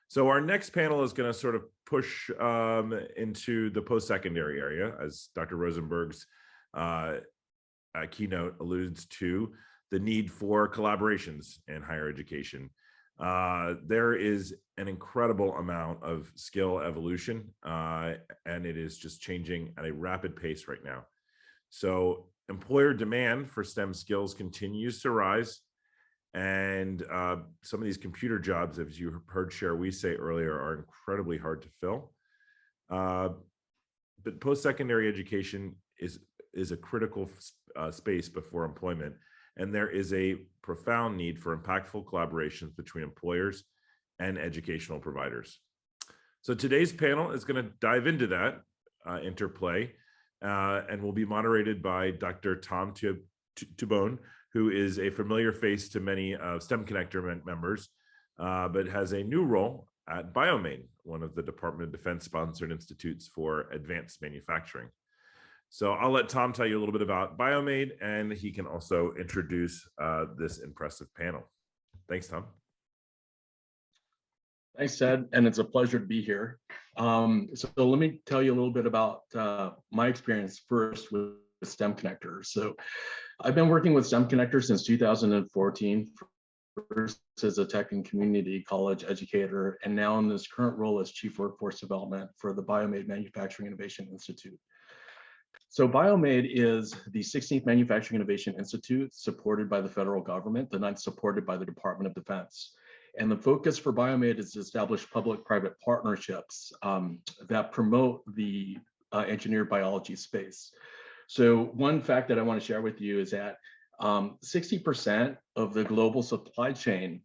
So our next panel is going to sort of push into the post-secondary area, as Dr. Rosenberg's keynote alludes to, the need for collaborations in higher education. There is an incredible amount of skill evolution, and it is just changing at a rapid pace right now. So employer demand for STEM skills continues to rise. And some of these computer jobs, as you heard Shelley say earlier, are incredibly hard to fill. But post-secondary education is a critical space before employment. And there is a profound need for impactful collaborations between employers and educational providers. So today's panel is going to dive into that interplay and will be moderated by Dr. Tom Tubon, who is a familiar face to many STEMconnector members, but has a new role at BioMADE, one of the Department of Defense sponsored institutes for advanced manufacturing. So I'll let Tom tell you a little bit about BioMADE, and he can also introduce this impressive panel. Thanks, Tom. Thanks, Ted, and it's a pleasure to be here. So let me tell you a little bit about my experience first with STEMconnector. So I've been working with STEMconnector since 2014, first as a tech and community college educator, and now in this current role as Chief Workforce Development for the BioMADE Manufacturing Innovation Institute. So BioMADE is the 16th Manufacturing Innovation Institute supported by the federal government, the 9th supported by the Department of Defense. And the focus for BioMADE is to establish public-private partnerships that promote the engineered biology space. So one fact that I want to share with you is that 60% of the global supply chain,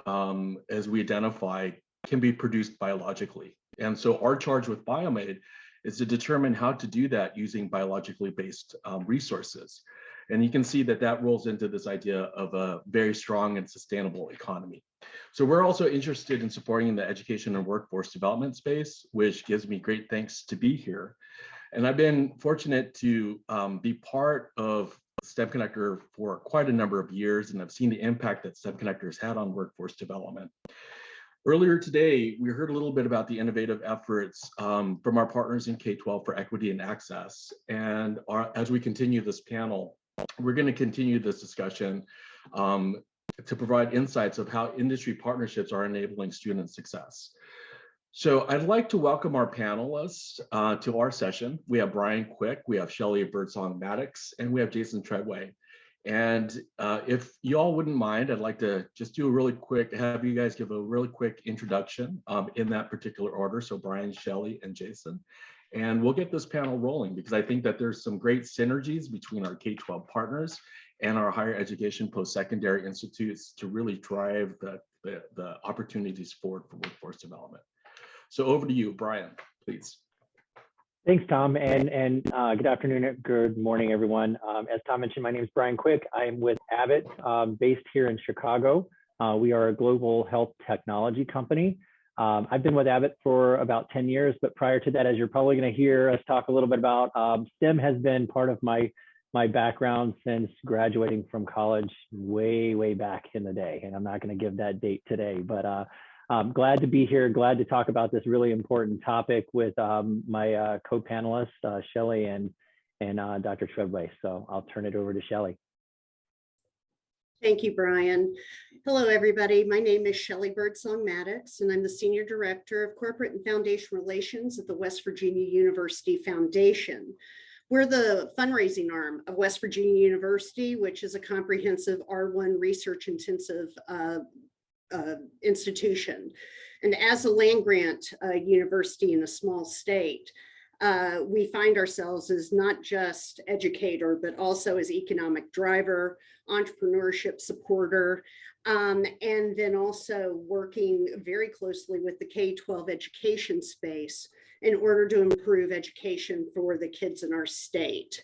as we identify, can be produced biologically. And so our charge with BioMADE is to determine how to do that using biologically based resources. And you can see that that rolls into this idea of a very strong and sustainable economy. So we're also interested in supporting the education and workforce development space, which gives me great thanks to be here. And I've been fortunate to be part of STEMconnector for quite a number of years, and I've seen the impact that STEMconnector has had on workforce development. Earlier today, we heard a little bit about the innovative efforts from our partners in K-12 for equity and access. And as we continue this panel, we're going to continue this discussion to provide insights of how industry partnerships are enabling student success. So I'd like to welcome our panelists to our session. We have Bryan Quick, we have Shelley of Birdsong-Maddex, and we have Jason Treadway. And if you all wouldn't mind, I'd like to just do a really quick, have you guys give a really quick introduction in that particular order. So Bryan, Shelley, and Jason. And we'll get this panel rolling because I think that there's some great synergies between our K-12 partners and our higher education post-secondary institutes to really drive the opportunities forward for workforce development. So over to you, Bryan, please. Thanks, Tom, and good afternoon, good morning, everyone. As Tom mentioned, my name is Bryan Quick. I'm with Abbott, based here in Chicago. We are a global health technology company. I've been with Abbott for about 10 years, but prior to that, as you're probably going to hear us talk a little bit about, STEM has been part of my background since graduating from college way back in the day, and I'm not going to give that date today, but I'm glad to be here, glad to talk about this really important topic with my co-panelists, Shelley and Dr. Treadway. So I'll turn it over to Shelley. Thank you, Bryan. Hello, everybody. My name is Shelley Birdsong-Maddex, and I'm the Senior Director of Corporate and Foundation Relations at the West Virginia University Foundation. We're the fundraising arm of West Virginia University, which is a comprehensive R1 research-intensive institution. And as a land-grant university in a small state, we find ourselves as not just educator, but also as economic driver, entrepreneurship supporter, and then also working very closely with the K-12 education space in order to improve education for the kids in our state.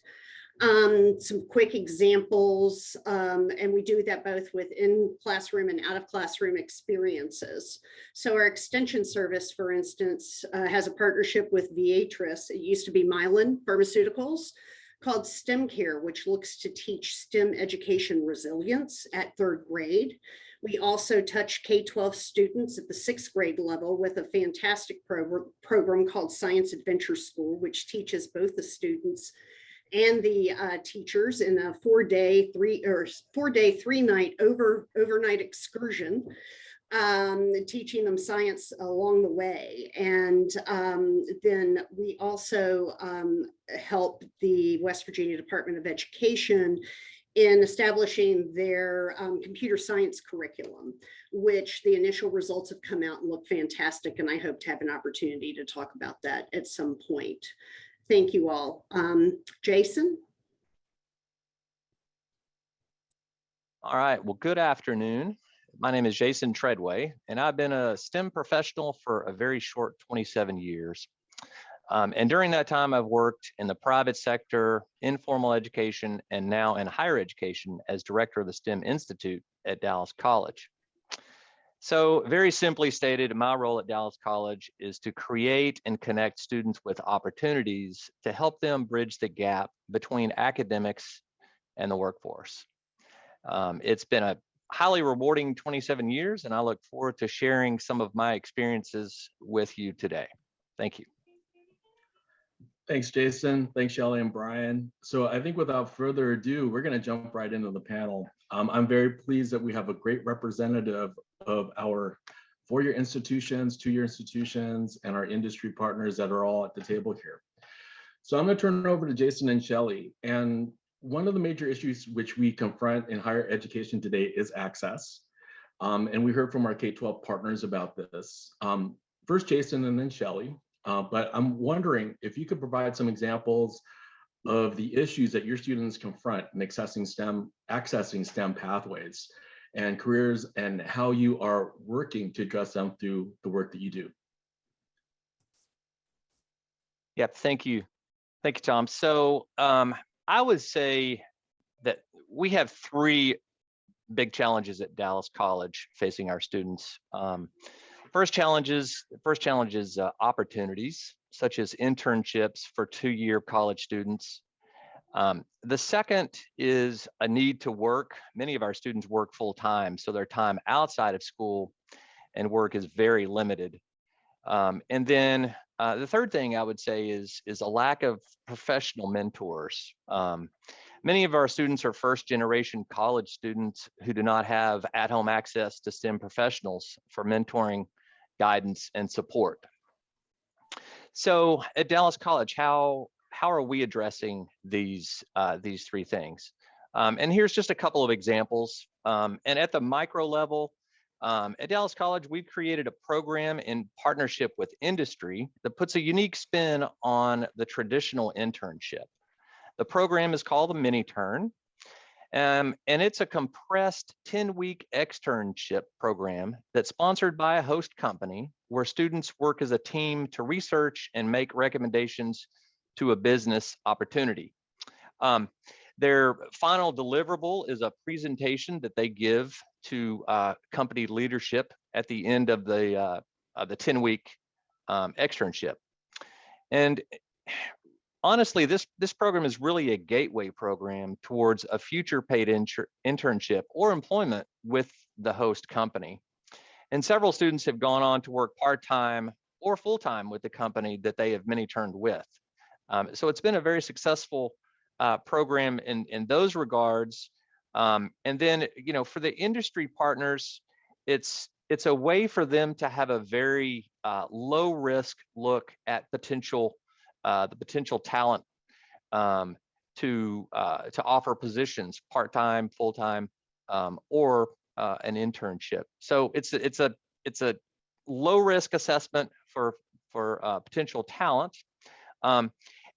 Some quick examples, and we do that both with in-classroom and out-of-classroom experiences. So our extension service, for instance, has a partnership with Viatris. It used to be Mylan Pharmaceuticals, called STEMcare, which looks to teach STEM education resilience at 3rd grade. We also touch K-12 students at the 6th grade level with a fantastic program called Science Adventure School, which teaches both the students and the teachers in a 4-day, 3-night overnight excursion, teaching them science along the way. And then we also help the West Virginia Department of Education in establishing their computer science curriculum, which the initial results have come out and look fantastic. And I hope to have an opportunity to talk about that at some point. Thank you all. Jason? All right, well, good afternoon. My name is Jason Treadway, and I've been a STEM professional for a very short 27 years. And during that time, I've worked in the private sector, informal education, and now in higher education as director of the STEM Institute at Dallas College. So very simply stated, my role at Dallas College is to create and connect students with opportunities to help them bridge the gap between academics and the workforce. It's been a highly rewarding 27 years, and I look forward to sharing some of my experiences with you today. Thank you. Thanks, Jason. Thanks, Shelley and Bryan. So I think without further ado, we're going to jump right into the panel. I'm very pleased that we have a great representative of our four-year institutions, two-year institutions, and our industry partners that are all at the table here. So I'm going to turn it over to Jason and Shelley. And one of the major issues which we confront in higher education today is access. And we heard from our K-12 partners about this. First, Jason, and then Shelley. But I'm wondering if you could provide some examples of the issues that your students confront in accessing STEM pathways and careers, and how you are working to address them through the work that you do. Yeah, thank you. Thank you, Tom. So I would say that we have three big challenges at Dallas College facing our students. First challenge is opportunities, such as internships for two-year college students. The second is a need to work. Many of our students work full-time, so their time outside of school and work is very limited. And then the third thing I would say is a lack of professional mentors. Many of our students are first-generation college students who do not have at-home access to STEM professionals for mentoring, guidance, and support. So at Dallas College, how are we addressing these three things? And here's just a couple of examples. And at the micro level, at Dallas College, we've created a program in partnership with industry that puts a unique spin on the traditional internship. The program is called the Miniturn, and it's a compressed 10-week externship program that's sponsored by a host company where students work as a team to research and make recommendations to a business opportunity. Their final deliverable is a presentation that they give to company leadership at the end of the 10-week externship. And honestly, this program is really a gateway program towards a future paid internship or employment with the host company. And several students have gone on to work part-time or full-time with the company that they have Miniturned with. So it's been a very successful program in those regards. And then, for the industry partners, it's a way for them to have a very low risk look at the potential talent to offer positions, part-time, full-time, or an internship. So it's a low risk assessment for potential talent.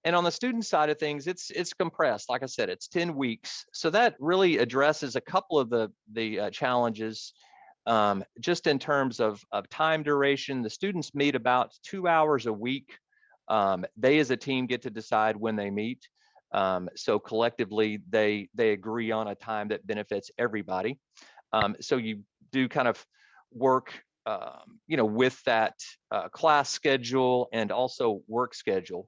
And on the student side of things, it's compressed. Like I said, it's 10 weeks. So that really addresses a couple of the challenges just in terms of time duration. The students meet about 2 hours a week. They as a team get to decide when they meet. So collectively, they agree on a time that benefits everybody. So you do kind of work with that class schedule and also work schedule.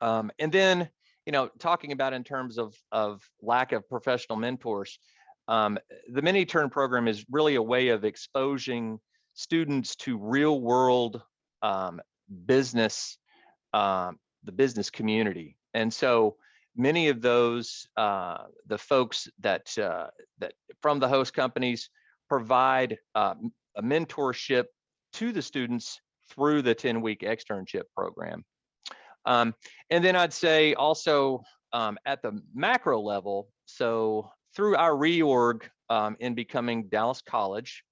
And then, talking about in terms of lack of professional mentors, The Miniturn program is really a way of exposing students to real world business, the business community. And so many of those, the folks that from the host companies provide a mentorship to the students through the 10-week externship program. And then I'd say also at the macro level, so through our reorg in becoming Dallas College,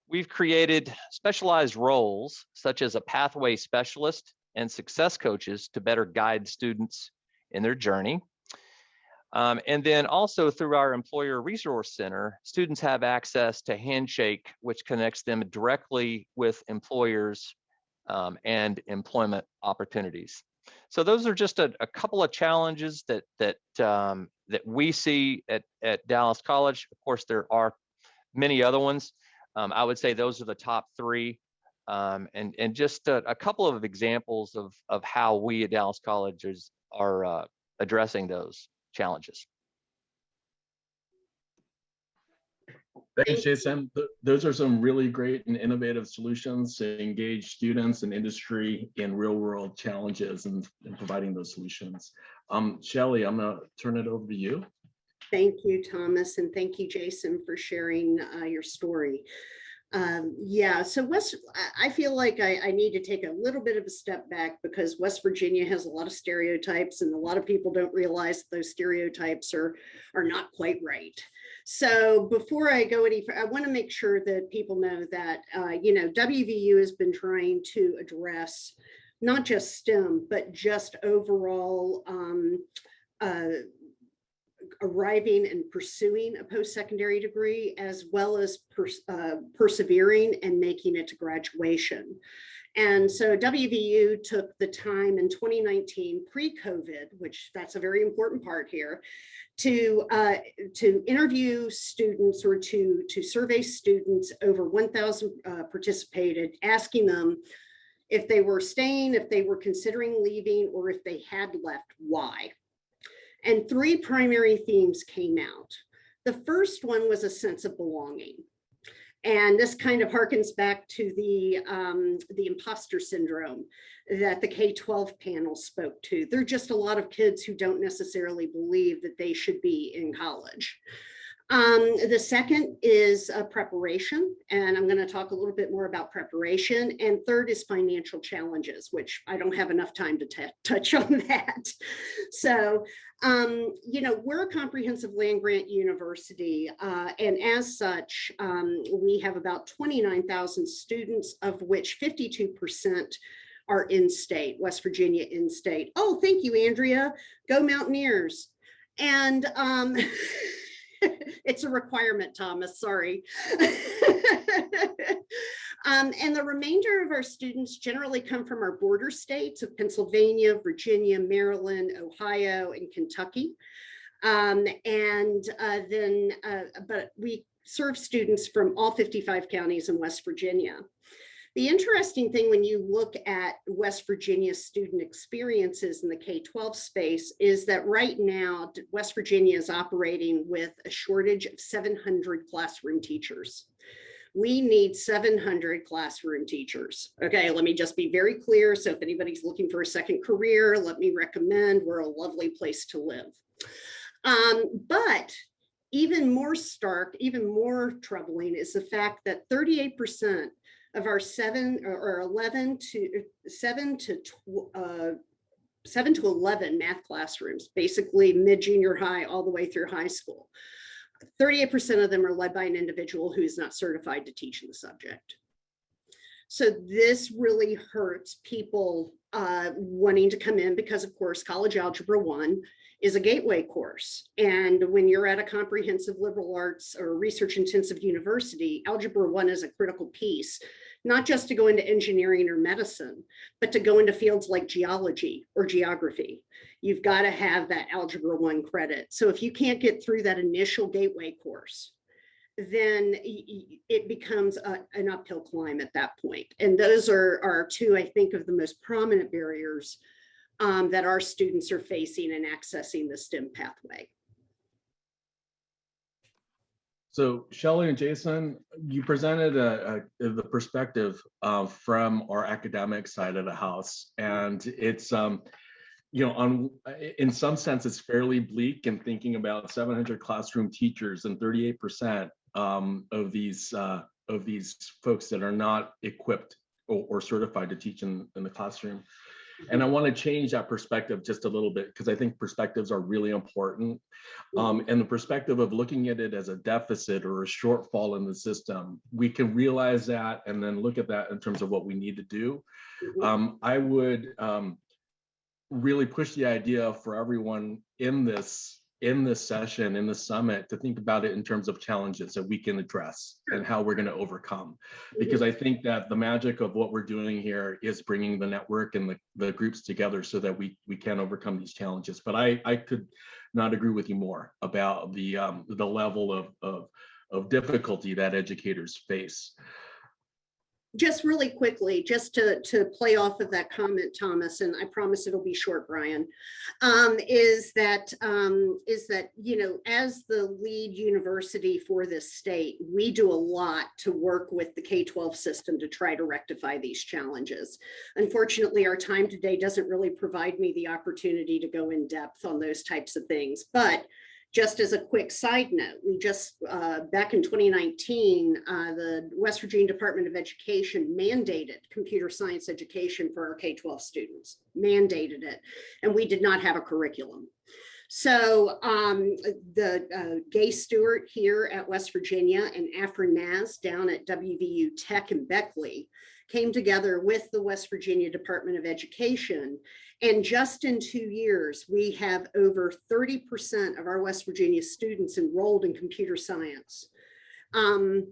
we've created specialized roles such as a pathway specialist and success coaches to better guide students in their journey. And then also through our Employer Resource Center, students have access to Handshake, which connects them directly with employers and employment opportunities. So those are just a couple of challenges that we see at Dallas College. Of course, there are many other ones. I would say those are the top three. And just a couple of examples of how we at Dallas College are addressing those challenges. Thanks, Jason. Those are some really great and innovative solutions to engage students and industry in real world challenges and providing those solutions. Shelly, I'm gonna turn it over to you. Thank you, Thomas, and thank you, Jason, for sharing your story. Yeah, so I feel like I need to take a little bit of a step back because West Virginia has a lot of stereotypes and a lot of people don't realize those stereotypes are not quite right. So before I go any further, I want to make sure that people know that, WVU has been trying to address not just STEM, but just overall arriving and pursuing a post-secondary degree, as well as persevering and making it to graduation. And so WVU took the time in 2019, pre-COVID, which that's a very important part here, to interview students or to survey students. Over 1,000 participated, asking them if they were staying, if they were considering leaving, or if they had left, why. And three primary themes came out. The first one was a sense of belonging. And this kind of harkens back to the imposter syndrome that the K-12 panel spoke to. There are just a lot of kids who don't necessarily believe that they should be in college. The second is preparation, and I'm going to talk a little bit more about preparation. And third is financial challenges, which I don't have enough time to touch on that. So, we're a comprehensive land-grant university, and as such, we have about 29,000 students, of which 52% are in-state, West Virginia in-state. Oh, thank you, Andrea. Go Mountaineers. And it's a requirement, Thomas, sorry. And the remainder of our students generally come from our border states of Pennsylvania, Virginia, Maryland, Ohio, and Kentucky. But we serve students from all 55 counties in West Virginia. The interesting thing when you look at West Virginia student experiences in the K-12 space is that right now, West Virginia is operating with a shortage of 700 classroom teachers. We need 700 classroom teachers. Okay, let me just be very clear. So if anybody's looking for a second career, let me recommend, we're a lovely place to live. But even more stark, even more troubling is the fact that 38% of our 7 to 11 math classrooms, basically mid-junior high all the way through high school, 38% of them are led by an individual who's not certified to teach in the subject. So this really hurts people wanting to come in because, of course, College Algebra 1 is a gateway course. And when you're at a comprehensive liberal arts or research intensive university, Algebra 1 is a critical piece, not just to go into engineering or medicine, but to go into fields like geology or geography. You've got to have that Algebra 1 credit. So if you can't get through that initial gateway course, then it becomes an uphill climb at that point. And those are two, I think, of the most prominent barriers that our students are facing in accessing the STEM pathway. So Shelley and Jason, you presented the perspective from our academic side of the house, and it's in some sense it's fairly bleak in thinking about 700 classroom teachers and 38% of these folks that are not equipped or certified to teach in the classroom. And I want to change that perspective just a little bit, because I think perspectives are really important. And the perspective of looking at it as a deficit or a shortfall in the system, we can realize that and then look at that in terms of what we need to do. I would really push the idea for everyone in this session, in the summit, to think about it in terms of challenges that we can address and how we're going to overcome. Because I think that the magic of what we're doing here is bringing the network and the groups together so that we can overcome these challenges. But I could not agree with you more about the level of difficulty that educators face. Just really quickly, just to play off of that comment, Thomas, and I promise it'll be short, Brian, is that as the lead university for this state, we do a lot to work with the K-12 system to try to rectify these challenges. Unfortunately, our time today doesn't really provide me the opportunity to go in depth on those types of things, but just as a quick side note, we just, back in 2019, the West Virginia Department of Education mandated computer science education for our K-12 students, mandated it, and we did not have a curriculum. So the Gay Stewart here at West Virginia and Afrin Naz down at WVU Tech in Beckley came together with the West Virginia Department of Education. And just in 2 years, we have over 30% of our West Virginia students enrolled in computer science. No,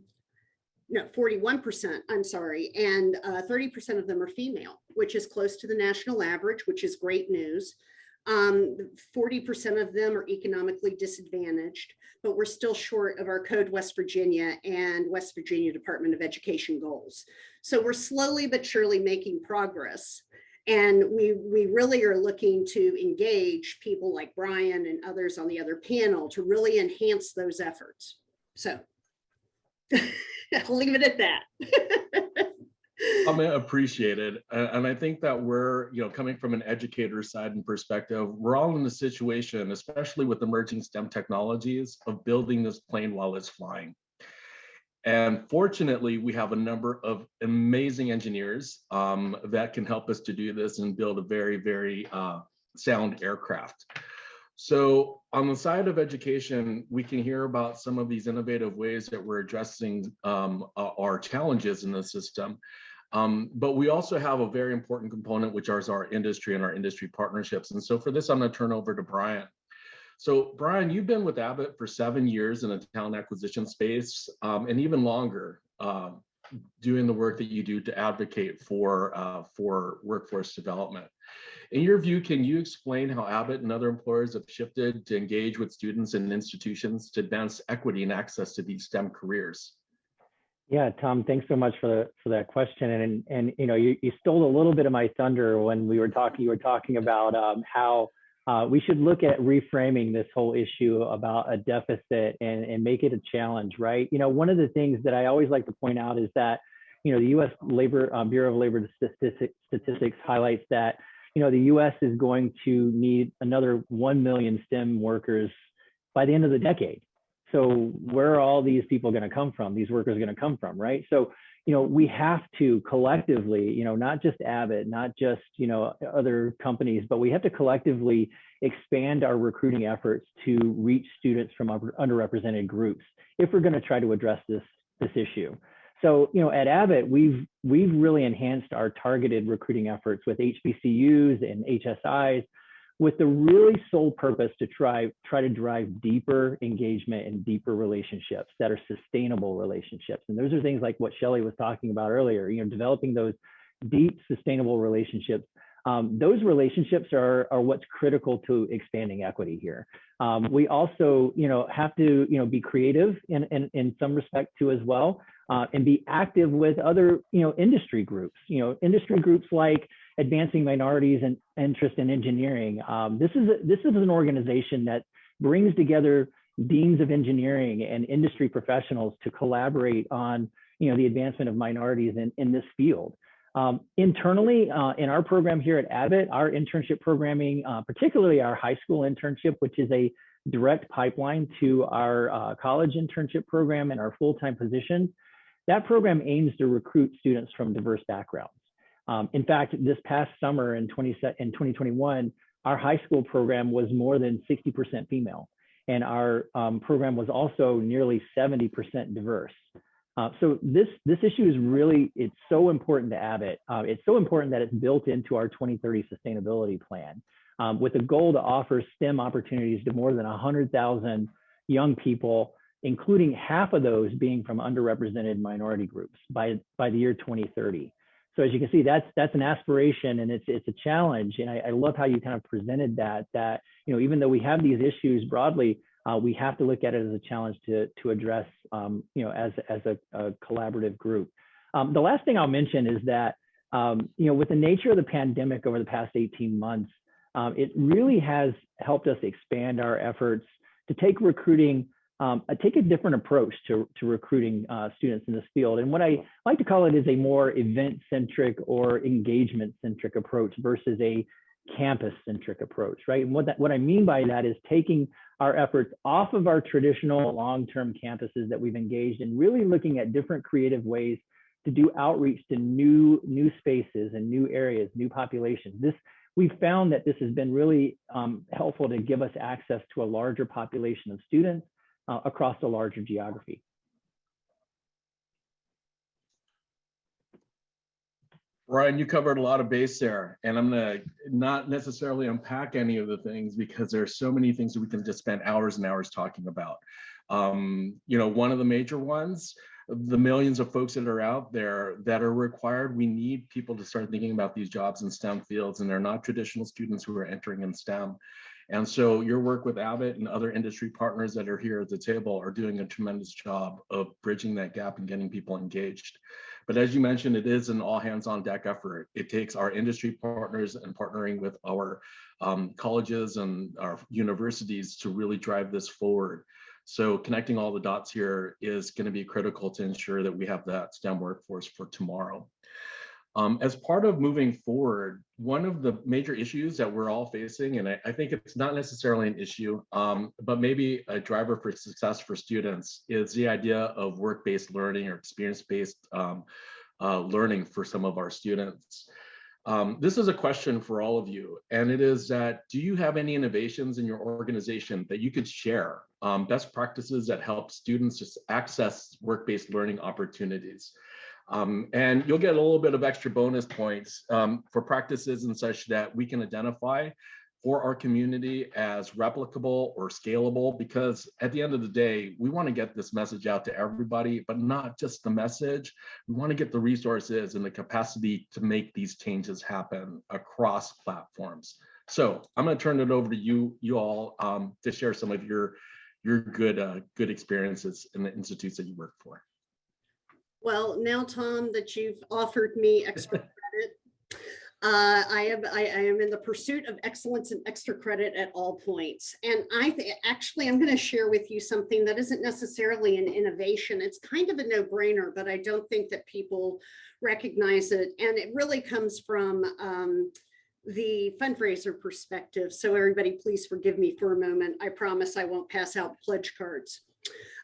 41%, I'm sorry. And 30% of them are female, which is close to the national average, which is great news. 40% of them are economically disadvantaged, but we're still short of our Code West Virginia and West Virginia Department of Education goals. So we're slowly but surely making progress. And we really are looking to engage people like Bryan and others on the other panel to really enhance those efforts. So I'll leave it at that. I'm appreciated. And I think that we're, coming from an educator side and perspective, we're all in the situation, especially with emerging STEM technologies, of building this plane while it's flying. And fortunately, we have a number of amazing engineers that can help us to do this and build a very, very sound aircraft. So on the side of education, we can hear about some of these innovative ways that we're addressing our challenges in the system. But we also have a very important component, which is our industry and our industry partnerships. And so for this, I'm going to turn over to Bryan. So Bryan, you've been with Abbott for 7 years in the talent acquisition space, and even longer, doing the work that you do to advocate for workforce development. In your view, can you explain how Abbott and other employers have shifted to engage with students and institutions to advance equity and access to these STEM careers? Yeah, Tom, thanks so much for that question. And you stole a little bit of my thunder when we were talking. You were talking about how we should look at reframing this whole issue about a deficit and make it a challenge, right? One of the things that I always like to point out is that the U.S. Bureau of Labor Statistics highlights that the U.S. is going to need another 1 million STEM workers by the end of the decade. So where are all these people going to come from? These workers going to come from, right? So we have to collectively, not just Abbott, not just other companies, but we have to collectively expand our recruiting efforts to reach students from underrepresented groups if we're going to try to address this issue. So at Abbott, we've really enhanced our targeted recruiting efforts with HBCUs and HSIs, with the really sole purpose to try to drive deeper engagement and deeper relationships that are sustainable relationships. And those are things like what Shelley was talking about earlier, developing those deep, sustainable relationships. Those relationships are what's critical to expanding equity here. We also, have to, be creative in some respect too as well, and be active with other, industry groups. Industry groups like Advancing Minorities and Interest in Engineering. This is an organization that brings together deans of engineering and industry professionals to collaborate on, the advancement of minorities in this field. Internally, in our program here at Abbott, our internship programming, particularly our high school internship, which is a direct pipeline to our college internship program and our full-time positions, that program aims to recruit students from diverse backgrounds. In fact, this past summer in 2021, our high school program was more than 60% female, and our program was also nearly 70% diverse. So this issue is really, it's so important to Abbott. It's so important that it's built into our 2030 sustainability plan, with a goal to offer STEM opportunities to more than 100,000 young people, including half of those being from underrepresented minority groups by the year 2030. So as you can see, that's an aspiration, and it's a challenge. And I love how you kind of presented that even though we have these issues broadly, we have to look at it as a challenge to address, as a collaborative group. The last thing I'll mention is that, with the nature of the pandemic over the past 18 months, it really has helped us expand our efforts to take a different approach to recruiting students in this field. And what I like to call it is a more event-centric or engagement-centric approach versus a campus-centric approach, right? And what I mean by that is taking our efforts off of our traditional long-term campuses that we've engaged and really looking at different creative ways to do outreach to new spaces and new areas, new populations. We've found that this has been really helpful to give us access to a larger population of students across a larger geography. Bryan, you covered a lot of base there, and I'm gonna not necessarily unpack any of the things because there are so many things that we can just spend hours and hours talking about. One of the major ones, the millions of folks that are out there that are required, we need people to start thinking about these jobs in STEM fields, and they're not traditional students who are entering in STEM. And so your work with Abbott and other industry partners that are here at the table are doing a tremendous job of bridging that gap and getting people engaged. But as you mentioned, it is an all hands on deck effort. It takes our industry partners and partnering with our colleges and our universities to really drive this forward. So connecting all the dots here is going to be critical to ensure that we have that STEM workforce for tomorrow. As part of moving forward, one of the major issues that we're all facing, and I think it's not necessarily an issue, but maybe a driver for success for students, is the idea of work-based learning or experience-based learning for some of our students. This is a question for all of you, and it is that, do you have any innovations in your organization that you could share, best practices that help students just access work-based learning opportunities? And you'll get a little bit of extra bonus points for practices and such that we can identify for our community as replicable or scalable, because at the end of the day, we want to get this message out to everybody, but not just the message. We want to get the resources and the capacity to make these changes happen across platforms. So I'm going to turn it over to you all to share some of your good experiences in the institutes that you work for. Well, now, Tom, that you've offered me extra credit, I am in the pursuit of excellence and extra credit at all points. And I'm going to share with you something that isn't necessarily an innovation. It's kind of a no-brainer, but I don't think that people recognize it. And it really comes from the fundraiser perspective. So everybody, please forgive me for a moment. I promise I won't pass out pledge cards.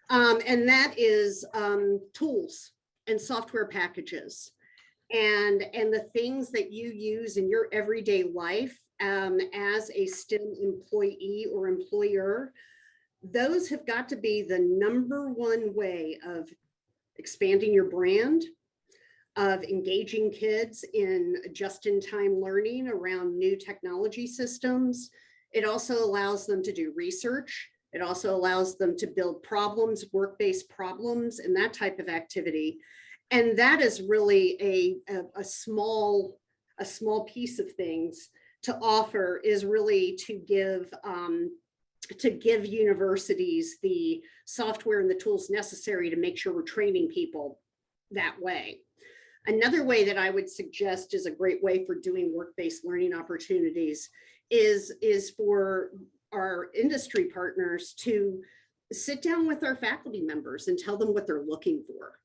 And that is tools and software packages and the things that you use in your everyday life as a STEM employee or employer. Those have got to be the #1 way of expanding your brand, of engaging kids in just-in-time learning around new technology systems. It also allows them to do research. It also allows them to build problems, work-based problems, and that type of activity. And that is really a small piece of things to offer, is really to give universities the software and the tools necessary to make sure we're training people that way. Another way that I would suggest is a great way for doing work-based learning opportunities is for our industry partners to sit down with our faculty members and tell them what they're looking for.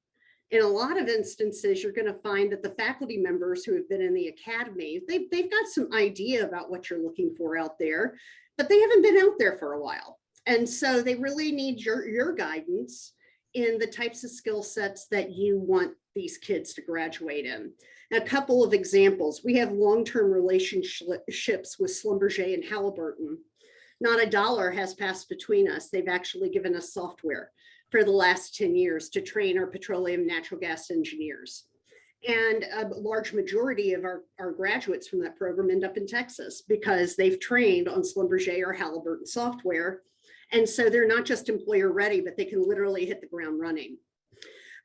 In a lot of instances, you're going to find that the faculty members who have been in the academy, they've got some idea about what you're looking for out there, but they haven't been out there for a while. And so they really need your guidance in the types of skill sets that you want these kids to graduate in. A couple of examples. We have long-term relationships with Schlumberger and Halliburton. Not a dollar has passed between us. They've actually given us software for the last 10 years to train our petroleum natural gas engineers. And a large majority of our graduates from that program end up in Texas because they've trained on Schlumberger or Halliburton software. And so they're not just employer ready, but they can literally hit the ground running.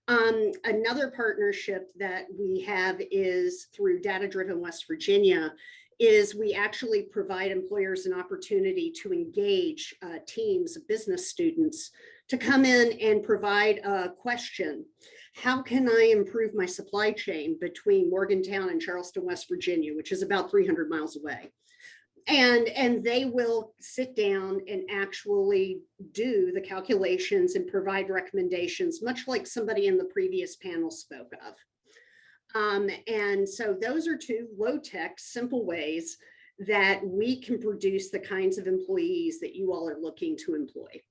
Another partnership that we have is through Data Driven West Virginia, is we actually provide employers an opportunity to engage teams of business students to come in and provide a question. How can I improve my supply chain between Morgantown and Charleston, West Virginia, which is about 300 miles away? And they will sit down and actually do the calculations and provide recommendations, much like somebody in the previous panel spoke of. And so those are two low-tech, simple ways that we can produce the kinds of employees that you all are looking to employ.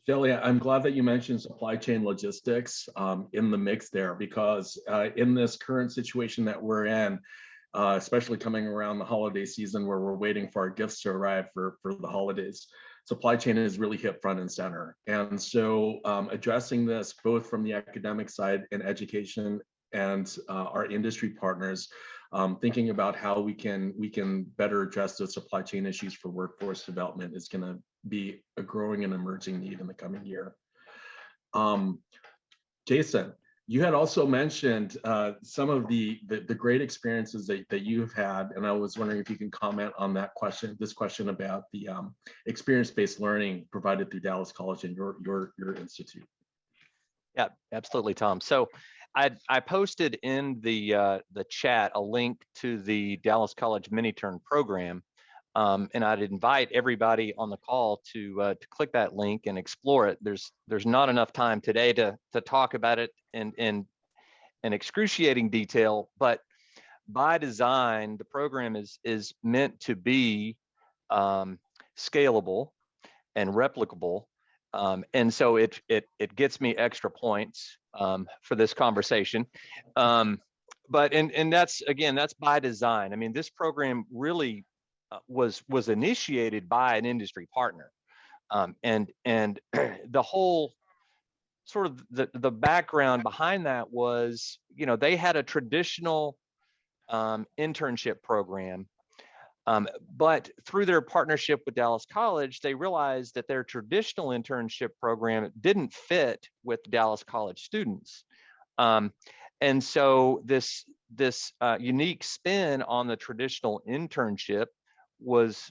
Shelly, I'm glad that you mentioned supply chain logistics in the mix there, because in this current situation that we're in, especially coming around the holiday season where we're waiting for our gifts to arrive for the holidays, supply chain is really hit front and center. And so addressing this both from the academic side and education and our industry partners, thinking about how we can better address those supply chain issues for workforce development is going to be a growing and emerging need in the coming year. Jason, you had also mentioned some of the great experiences that you've had, and I was wondering if you can comment on that question, this question about the experience-based learning provided through Dallas College and your institute. Yeah, absolutely, Tom. So I posted in the chat a link to the Dallas College Miniturn program, and I'd invite everybody on the call to click that link and explore it. There's not enough time today to talk about it in excruciating detail, but by design, the program is meant to be scalable and replicable. And so it gets me extra points for this conversation. But that's by design. I mean, this program really was initiated by an industry partner. And the whole sort of the background behind that was, they had a traditional internship program. But through their partnership with Dallas College, they realized that their traditional internship program didn't fit with Dallas College students. And so this unique spin on the traditional internship was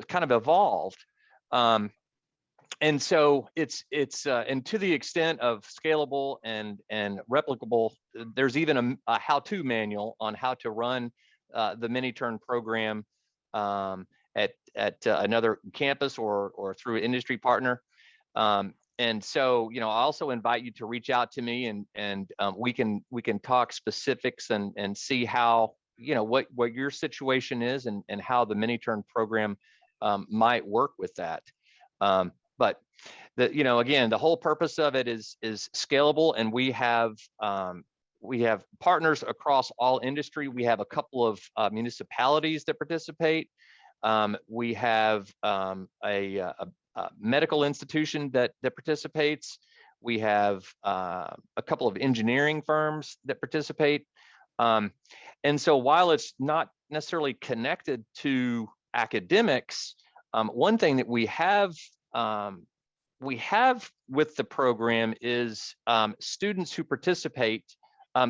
kind of evolved. And so it's and to the extent of scalable and replicable, there's even a how-to manual on how to run the Miniturn program at another campus or through an industry partner. And so, I also invite you to reach out to me and we can talk specifics and see how, what your situation is and how the Miniturn program might work with that. But again, the whole purpose of it is scalable, and we have partners across all industry. We have a couple of municipalities that participate. We have a medical institution that participates. We have a couple of engineering firms that participate. And so while it's not necessarily connected to academics, one thing that we have with the program is students who participate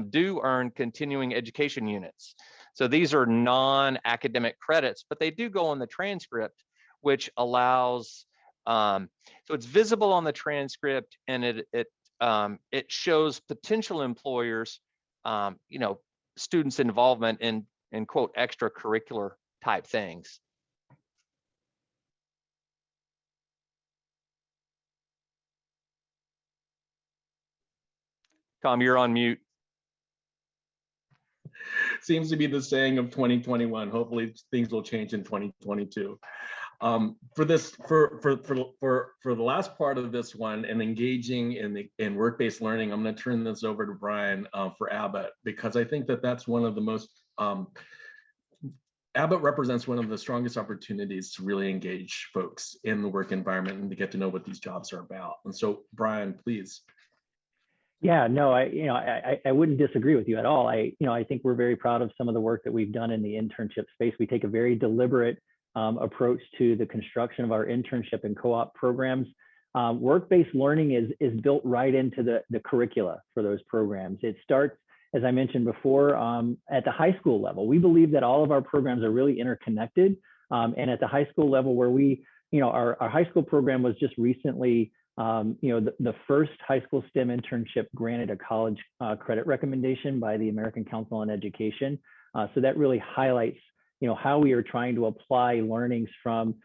do earn continuing education units. So these are non-academic credits, but they do go on the transcript, which allows, so it's visible on the transcript, and it shows potential employers, students' involvement in quote extracurricular type things. Tom, you're on mute. Seems to be the saying of 2021. Hopefully things will change in 2022. For the last part of this one and engaging in work-based learning, I'm going to turn this over to Bryan for Abbott, because I think that that's one of the most Abbott represents one of the strongest opportunities to really engage folks in the work environment and to get to know what these jobs are about. And so, Bryan, please. Yeah, no, I wouldn't disagree with you at all. I think we're very proud of some of the work that we've done in the internship space. We take a very deliberate approach to the construction of our internship and co-op programs. Work-based learning is built right into the curricula for those programs. It starts, as I mentioned before, at the high school level. We believe that all of our programs are really interconnected. And at the high school level, where our high school program was just recently the first high school STEM internship granted a college credit recommendation by the American Council on Education. So that really highlights, how we are trying to apply learnings from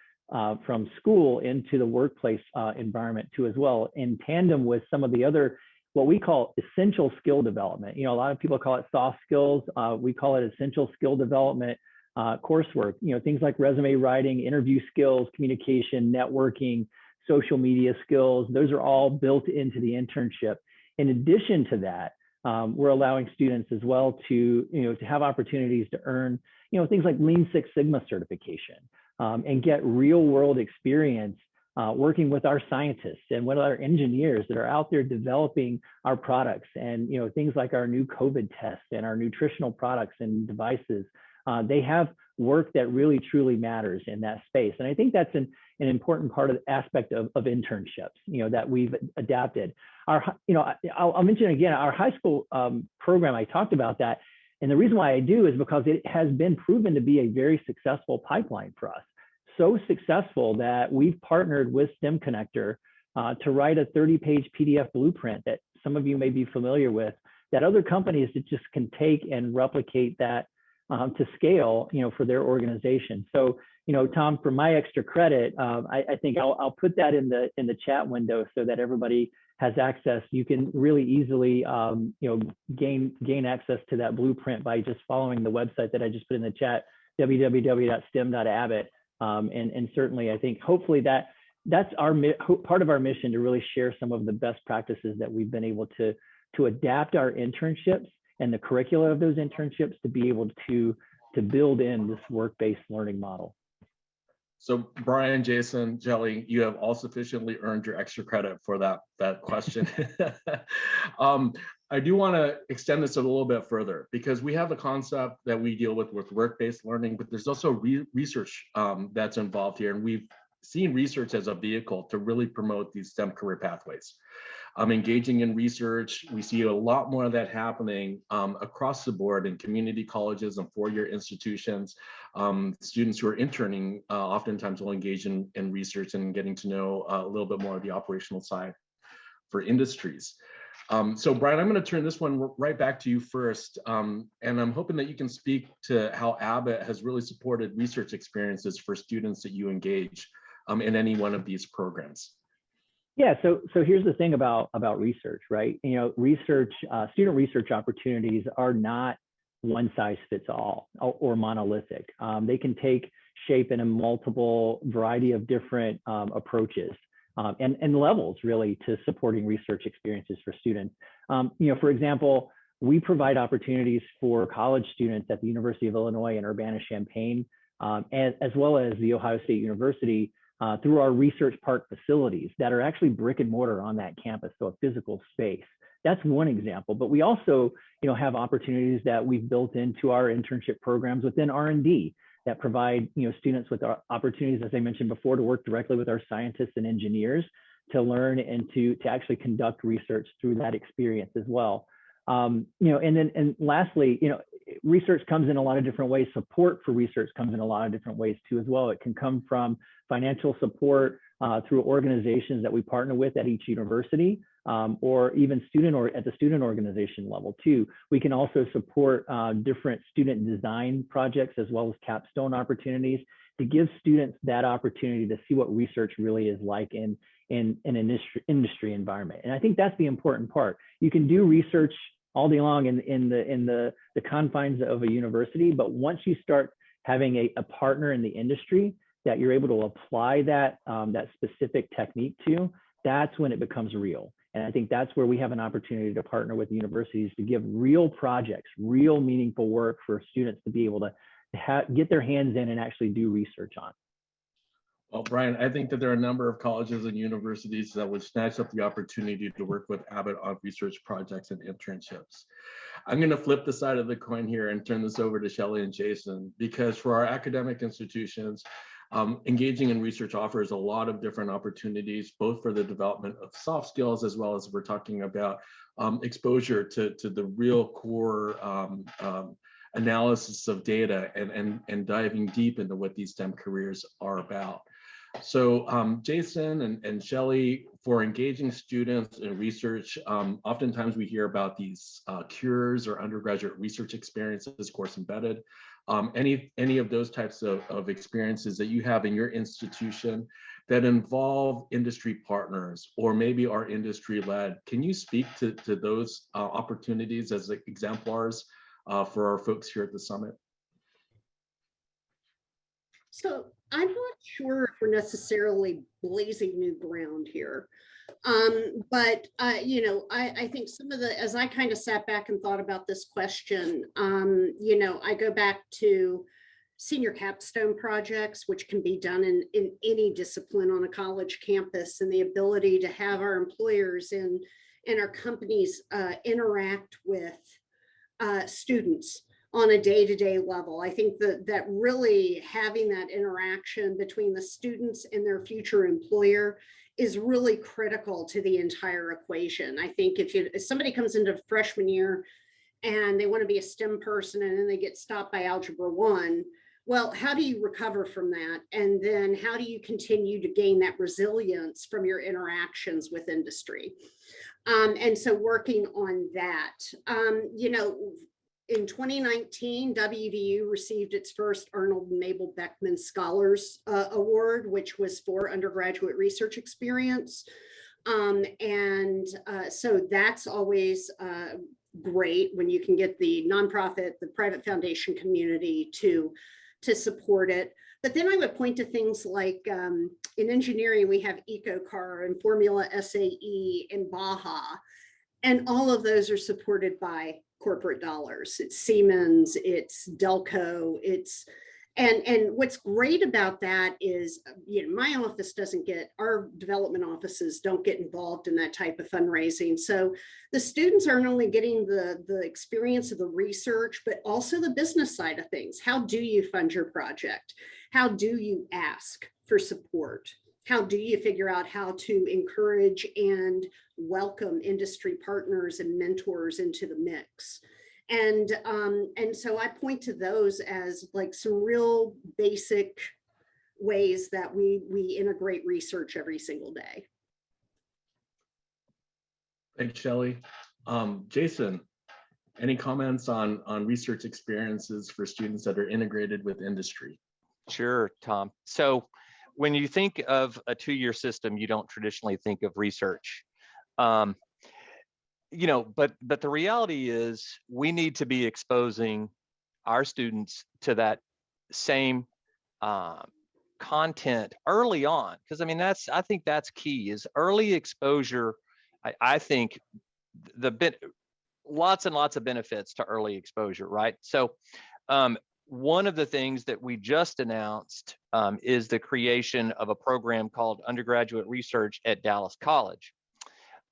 school into the workplace environment too, as well, in tandem with some of the other, what we call essential skill development. A lot of people call it soft skills. We call it essential skill development coursework. Things like resume writing, interview skills, communication, networking, social media skills. Those are all built into the internship. In addition to that, we're allowing students as well to have opportunities to earn things like Lean Six Sigma certification and get real world experience working with our scientists and with our engineers that are out there developing our products, and things like our new COVID test and our nutritional products and devices. They have work that really truly matters in that space, and I think that's an important part of the aspect of internships, that we've adapted. I'll mention again, our high school program, I talked about that. And the reason why I do is because it has been proven to be a very successful pipeline for us. So successful that we've partnered with STEMconnector to write a 30-page PDF blueprint that some of you may be familiar with, that other companies that just can take and replicate that to scale, for their organization. So, Tom, for my extra credit, I think I'll put that in the chat window so that everybody has access. You can really easily, gain access to that blueprint by just following the website that I just put in the chat, www.stem.abbott. And certainly, I think hopefully that's part of our mission, to really share some of the best practices that we've been able to adapt our internships and the curricula of those internships to be able to build in this work-based learning model. So Bryan, Jason, Shelly, you have all sufficiently earned your extra credit for that question. I do want to extend this a little bit further, because we have a concept that we deal with work-based learning, but there's also research that's involved here. And we've seen research as a vehicle to really promote these STEM career pathways. Engaging in research, we see a lot more of that happening across the board in community colleges and four-year institutions. Students who are interning oftentimes will engage in research and getting to know a little bit more of the operational side for industries. So Bryan, I'm going to turn this one right back to you first. And I'm hoping that you can speak to how Abbott has really supported research experiences for students that you engage in any one of these programs. Yeah, so here's the thing about research, right? Student research opportunities are not one size fits all or monolithic. They can take shape in a multiple variety of different approaches and levels, really, to supporting research experiences for students. For example, we provide opportunities for college students at the University of Illinois in Urbana-Champaign, as well as the Ohio State University, through our research park facilities that are actually brick and mortar on that campus, so a physical space. That's one example, but we also, have opportunities that we've built into our internship programs within R&D that provide, students with opportunities, as I mentioned before, to work directly with our scientists and engineers to learn and to actually conduct research through that experience as well. And lastly, research comes in a lot of different ways. Support for research comes in a lot of different ways too, as well. It can come from financial support through organizations that we partner with at each university, or even at the student organization level too. We can also support different student design projects as well as capstone opportunities to give students that opportunity to see what research really is like in in an industry environment. And I think that's the important part. You can do research all day long in the confines of a university, but once you start having a partner in the industry that you're able to apply that that specific technique to, that's when it becomes real. And I think that's where we have an opportunity to partner with universities to give real projects, real meaningful work for students to be able to get their hands in and actually do research on. Well, Brian, I think that there are a number of colleges and universities that would snatch up the opportunity to work with Abbott on research projects and internships. I'm going to flip the side of the coin here and turn this over to Shelley and Jason, because for our academic institutions, engaging in research offers a lot of different opportunities, both for the development of soft skills, as well as we're talking about exposure to the real core analysis of data and diving deep into what these STEM careers are about. So Jason and Shelley, for engaging students in research, oftentimes we hear about these cures or undergraduate research experiences, course embedded. Any of those types of experiences that you have in your institution that involve industry partners or maybe are industry led, can you speak to those opportunities as exemplars for our folks here at the summit? So I'm not sure if we're necessarily blazing new ground here. But I think some of the, as I kind of sat back and thought about this question, I go back to senior capstone projects, which can be done in any discipline on a college campus, and the ability to have our employers and our companies interact with students on a day-to-day level. I think that really having that interaction between the students and their future employer is really critical to the entire equation. I think if somebody comes into freshman year and they want to be a STEM person and then they get stopped by Algebra 1, well, how do you recover from that? And then how do you continue to gain that resilience from your interactions with industry? And so working on that, in 2019, WVU received its first Arnold and Mabel Beckman Scholars Award, which was for undergraduate research experience. So that's always great when you can get the nonprofit, the private foundation community to support it. But then I would point to things like in engineering, we have EcoCar and Formula SAE and Baja, and all of those are supported by corporate dollars. It's Siemens, it's Delco, and what's great about that is, my office doesn't get, our development offices don't get involved in that type of fundraising. So the students aren't only getting the experience of the research, but also the business side of things. How do you fund your project? How do you ask for support? How do you figure out how to encourage and welcome industry partners and mentors into the mix? And so I point to those as like some real basic ways that we integrate research every single day. Thanks, Shelley. Jason, any comments on research experiences for students that are integrated with industry? Sure, Tom. So when you think of a two-year system, you don't traditionally think of research. But the reality is we need to be exposing our students to that same content early on, because I think that's key, is early exposure. I think lots and lots of benefits to early exposure, right? So one of the things that we just announced is the creation of a program called Undergraduate Research at Dallas College.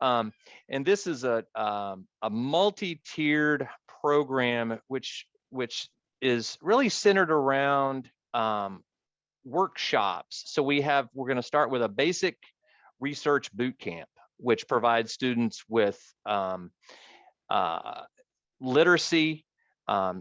And this is a multi-tiered program which is really centered around workshops. So we're going to start with a basic research boot camp, which provides students with literacy,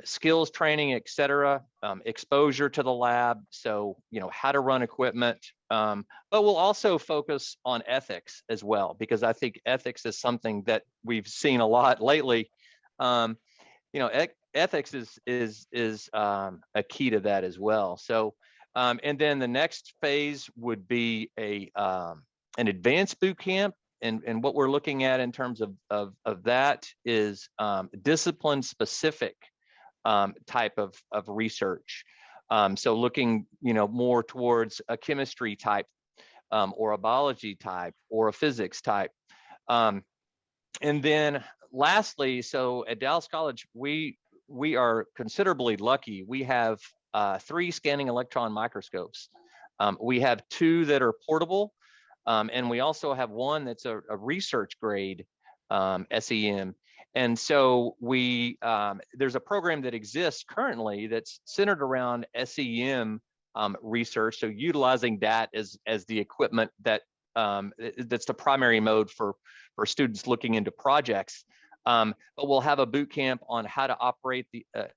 skills training, et cetera, exposure to the lab. So, how to run equipment, but we'll also focus on ethics as well, because I think ethics is something that we've seen a lot lately. Ethics is a key to that as well. So, and then the next phase would be a an advanced boot camp. And what we're looking at in terms of that is discipline specific type of research. So looking, more towards a chemistry type or a biology type or a physics type. And then lastly, so at Dallas College, we are considerably lucky. We have 3 scanning electron microscopes. We have 2 that are portable. And we also have 1 that's a research grade SEM. And so there's a program that exists currently that's centered around SEM research. So utilizing that as the equipment that's the primary mode for students looking into projects. But we'll have a boot camp on how to operate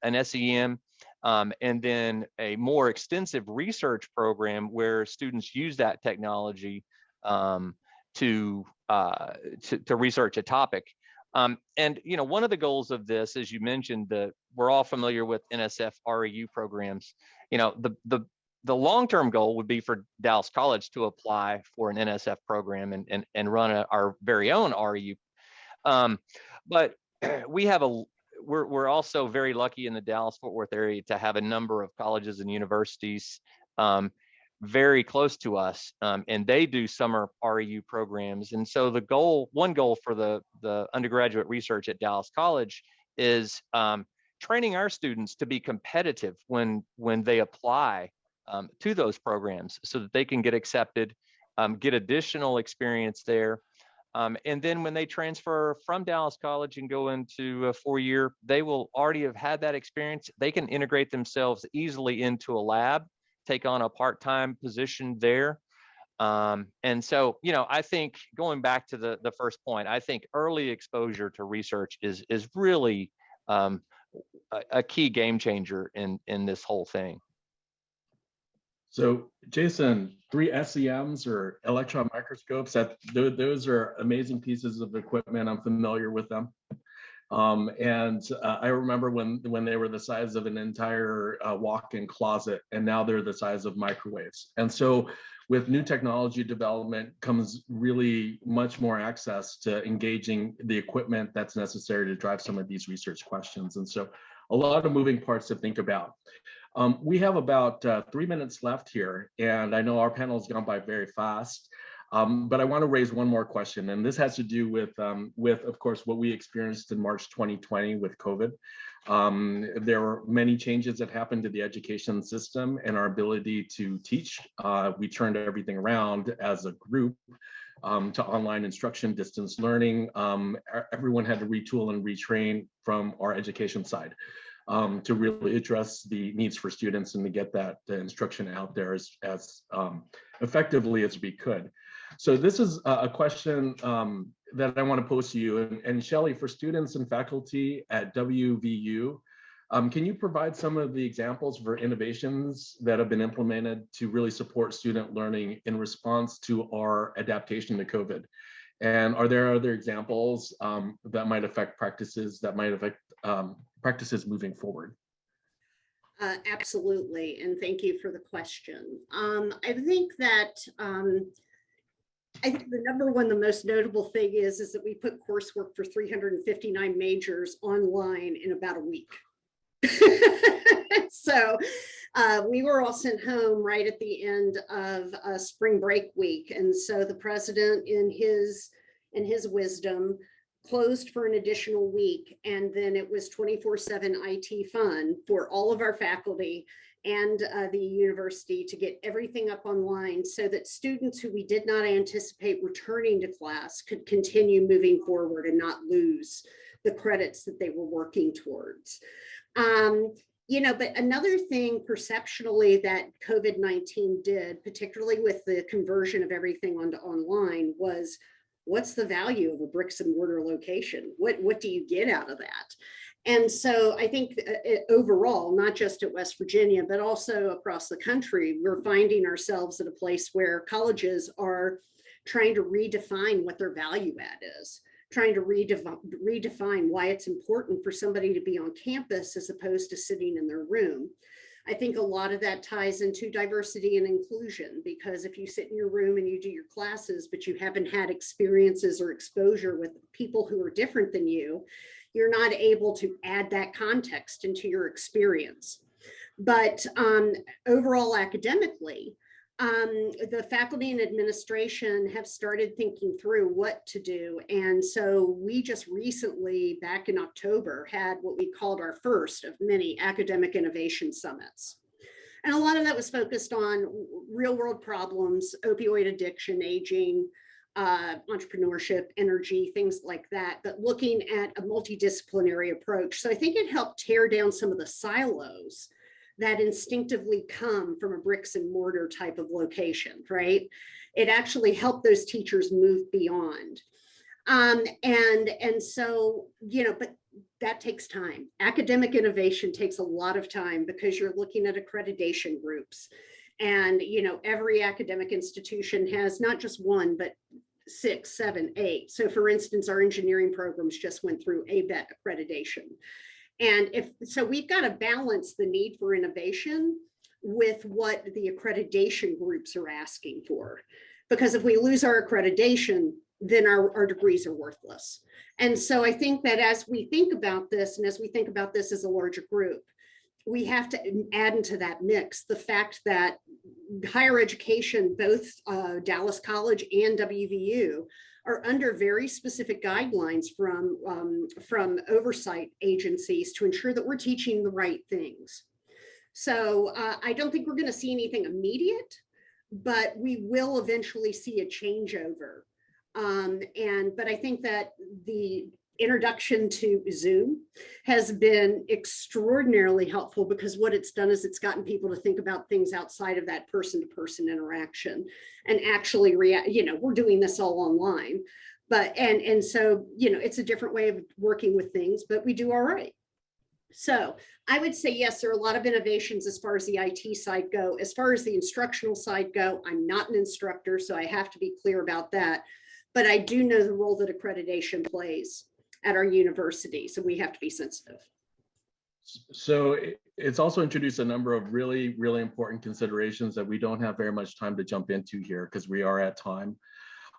an SEM, and then a more extensive research program where students use that technology to research a topic. And one of the goals of this, as you mentioned, we're all familiar with NSF REU programs. The long-term goal would be for Dallas College to apply for an NSF program and run our very own REU. But we're also very lucky in the Dallas-Fort Worth area to have a number of colleges and universities very close to us, and they do summer REU programs. And so one goal for the undergraduate research at Dallas College is training our students to be competitive when they apply to those programs, so that they can get accepted, get additional experience there. And then when they transfer from Dallas College and go into a 4-year, they will already have had that experience. They can integrate themselves easily into a lab, take on a part-time position there. And so, I think going back to the first point, I think early exposure to research is really a key game changer in this whole thing. So Jason, 3 SEMs or electron microscopes, those are amazing pieces of equipment. I'm familiar with them. And I remember when they were the size of an entire walk-in closet, and now they're the size of microwaves. And so with new technology development comes really much more access to engaging the equipment that's necessary to drive some of these research questions. And so a lot of moving parts to think about. We have about 3 minutes left here, and I know our panel has gone by very fast. But I want to raise one more question, and this has to do with, of course, what we experienced in March 2020 with COVID. There were many changes that happened to the education system and our ability to teach. We turned everything around as a group to online instruction, distance learning. Everyone had to retool and retrain from our education side to really address the needs for students and to get that instruction out there as effectively as we could. So this is a question that I want to pose to you. And Shelley, for students and faculty at WVU, can you provide some of the examples for innovations that have been implemented to really support student learning in response to our adaptation to COVID? And are there other examples that might affect practices, practices moving forward? Absolutely, and thank you for the question. I think that the number one, the most notable thing is that we put coursework for 359 majors online in about a week. So we were all sent home right at the end of spring break week, and so the president, in his wisdom, closed for an additional week, and then it was 24/7 IT fun for all of our faculty and the university to get everything up online so that students who we did not anticipate returning to class could continue moving forward and not lose the credits that they were working towards. But another thing perceptually that COVID-19 did, particularly with the conversion of everything onto online, was what's the value of a bricks and mortar location? What do you get out of that? And so I think overall, not just at West Virginia, but also across the country, we're finding ourselves at a place where colleges are trying to redefine what their value add is, trying to redefine why it's important for somebody to be on campus as opposed to sitting in their room. I think a lot of that ties into diversity and inclusion, because if you sit in your room and you do your classes, but you haven't had experiences or exposure with people who are different than you, you're not able to add that context into your experience. But overall, academically, the faculty and administration have started thinking through what to do. And so we just recently, back in October, had what we called our first of many academic innovation summits. And a lot of that was focused on real world problems, opioid addiction, aging, entrepreneurship, energy, things like that, but looking at a multidisciplinary approach. So I think it helped tear down some of the silos that instinctively come from a bricks and mortar type of location, right? It actually helped those teachers move beyond. And so, you know, but that takes time. Academic innovation takes a lot of time because you're looking at accreditation groups. And, you know, every academic institution has not just one, but 6, 7, 8. So for instance, our engineering programs just went through Abbott accreditation. And so we've got to balance the need for innovation with what the accreditation groups are asking for. Because if we lose our accreditation, then our degrees are worthless. And so I think that as we think about this, and as we think about this as a larger group, we have to add into that mix the fact that higher education, both Dallas College and WVU, are under very specific guidelines from oversight agencies to ensure that we're teaching the right things. So I don't think we're going to see anything immediate, but we will eventually see a changeover. But I think that the introduction to Zoom has been extraordinarily helpful, because what it's done is it's gotten people to think about things outside of that person-to-person interaction and actually react. You know, we're doing this all online, but and so, you know, it's a different way of working with things, but we do all right. So I would say, yes, there are a lot of innovations as far as the IT side go. As far as the instructional side go, I'm not an instructor, so I have to be clear about that. But I do know the role that accreditation plays at our university, so we have to be sensitive. So it's also introduced a number of really, really important considerations that we don't have very much time to jump into here because we are at time.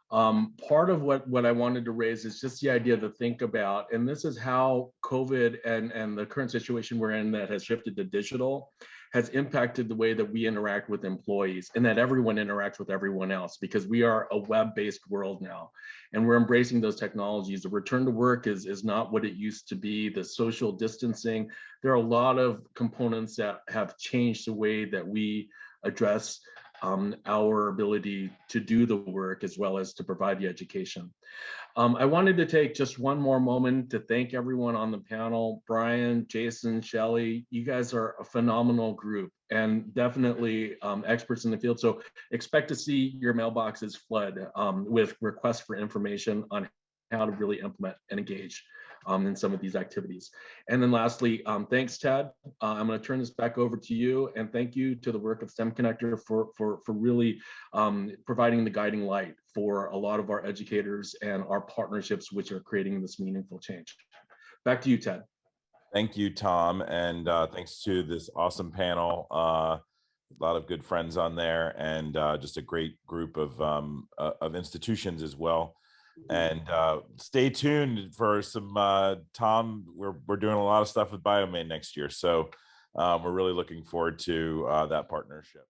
Part of what I wanted to raise is just the idea to think about, and this is how COVID and the current situation we're in that has shifted to digital has impacted the way that we interact with employees and that everyone interacts with everyone else, because we are a web-based world now and we're embracing those technologies. The return to work is not what it used to be. The social distancing, there are a lot of components that have changed the way that we address our ability to do the work as well as to provide the education. I wanted to take just one more moment to thank everyone on the panel. Bryan, Jason, Shelley, you guys are a phenomenal group and definitely experts in the field. So expect to see your mailboxes flood with requests for information on how to really implement and engage in some of these activities. And then lastly, thanks, Ted. I'm going to turn this back over to you, and thank you to the work of STEMconnector for really providing the guiding light for a lot of our educators and our partnerships, which are creating this meaningful change. Back to you, Ted. Thank you, Tom, and thanks to this awesome panel. A lot of good friends on there, and just a great group of institutions as well. And stay tuned for some Tom. We're doing a lot of stuff with BioMADE next year, so we're really looking forward to that partnership.